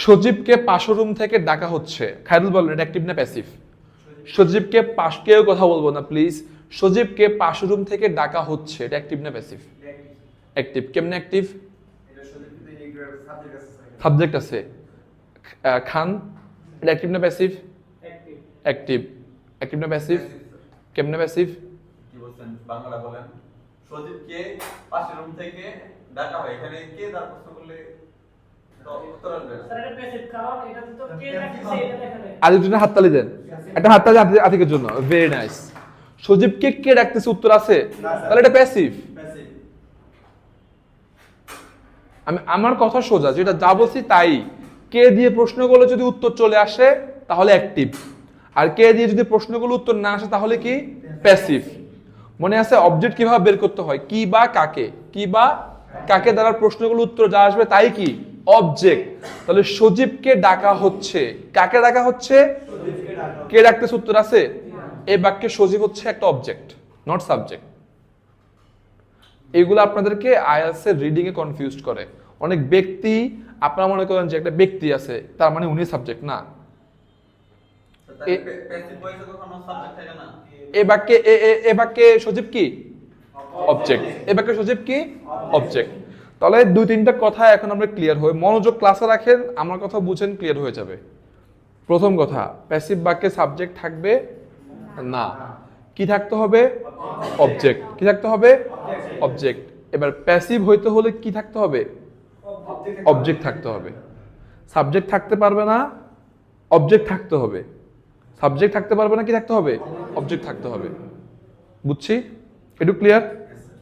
সজীবকে পাশের রুম থেকে ডাকা হচ্ছে। খায়রুল বলেন এটা অ্যাক্টিভ না প্যাসিভ? সজীবকে কেউ কথা বলবো না প্লিজ। সজীবকে পাশের রুম থেকে ডাকা হচ্ছে, এটা অ্যাক্টিভ না প্যাসিভ? অ্যাক্টিভ। কেমনে অ্যাক্টিভ? সাবজেক্ট আছে। খান এটা অ্যাক্টিভ না প্যাসিভ? অ্যাক্টিভ। অ্যাক্টিভ না প্যাসিভ? কেমনে প্যাসিভ? কি বলছেন বাংলা বলেন। সজীবকে পাশের রুম থেকে ডাকা হয়, এখানে কে তার প্রশ্ন করলে উত্তর আসবে না। স্যার এটা প্যাসিভ, কারণ এটা তো কে রাখছে এটা লেখা নেই। আরেকজনের হাততালি দেন, একটা হাততালি আতিকের জন্য। Very nice. সজীবকে কে ডাকতেছে, উত্তর আছে, তাহলে এটা প্যাসিভ। আমার কথা সোজা, যেটা যা বলছি তাই। কে দিয়ে প্রশ্নগুলো যদি উত্তর চলে আসে তাহলে অ্যাক্টিভ, আর কে দিয়ে যদি প্রশ্নগুলো উত্তর না আসে তাহলে কি? প্যাসিভ। মনে আছে অবজেক্ট কিভাবে বের করতে হয়? কি বা কাকে, কি বা কাকে দ্বারা প্রশ্নগুলো উত্তর যা আসবে তাই কি? অবজেক্ট। তাহলে সজীবকে ডাকা হচ্ছে, কাকে ডাকা হচ্ছে? কে ডাকতেছে, উত্তর আছে। এই বাক্যে সজীব হচ্ছে একটা অবজেক্ট, নট সাবজেক্ট। এগুলো আপনাদেরকে আইএলটিএস এর রিডিং এ কনফিউজড করে। অনেক ব্যক্তি, আপনারা মনে করেন যে একটা ব্যক্তি আছে, তার মানে উনি সাবজেক্ট না। এ বাক্যে সজীব কি? অবজেক্ট। এ বাক্যে সজীব কি? অবজেক্ট। তাহলে দুই তিনটা কথা এখন আমরা ক্লিয়ার হই। মনোযোগ ক্লাসে রাখেন, আমার কথা বুঝেন, ক্লিয়ার হয়ে যাবে। প্রথম কথা, প্যাসিভ বাক্যে সাবজেক্ট থাকবে না। কি থাকতে হবে? অবজেক্ট। কি থাকতে হবে? অবজেক্ট। এবার প্যাসিভ হইতে হলে কি থাকতে হবে? অবজেক্ট থাকতে হবে। সাবজেক্ট থাকতে পারবে না, অবজেক্ট থাকতে হবে। সাবজেক্ট থাকতে পারবে না, কি থাকতে হবে? অবজেক্ট থাকতে হবে। বুঝছি? একটু ক্লিয়ার?